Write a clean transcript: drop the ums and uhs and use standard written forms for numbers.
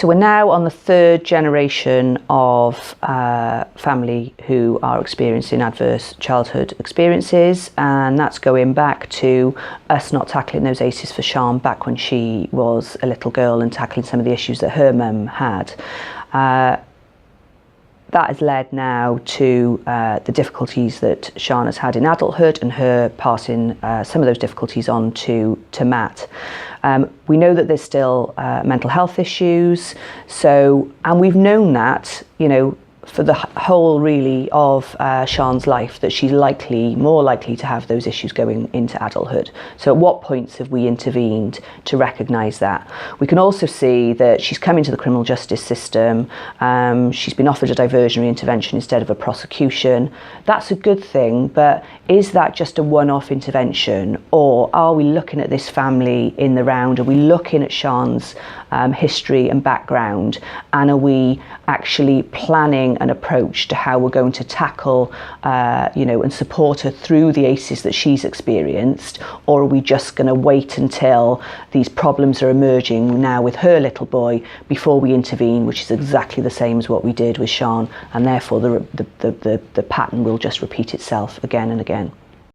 So we're now on the third generation of family who are experiencing adverse childhood experiences, and that's going back to us not tackling those ACEs for Sian back when she was a little girl and tackling some of the issues that her mum had. That has led now to the difficulties that Sian has had in adulthood and her passing some of those difficulties on to Matt. We know that there's still mental health issues, and we've known that, for the whole really of Sian's life, that she's more likely to have those issues going into adulthood. So at what points have we intervened to recognise that? We can also see that she's come into the criminal justice system. She's been offered a diversionary intervention instead of a prosecution. That's a good thing, but is that just a one-off intervention, or are we looking at this family in the round? Are we looking at Sian's history and background, and are we actually planning an approach to how we're going to tackle, and support her through the ACEs that she's experienced, or are we just going to wait until these problems are emerging now with her little boy before we intervene, which is exactly the same as what we did with Sian, and therefore the pattern will just repeat itself again and again.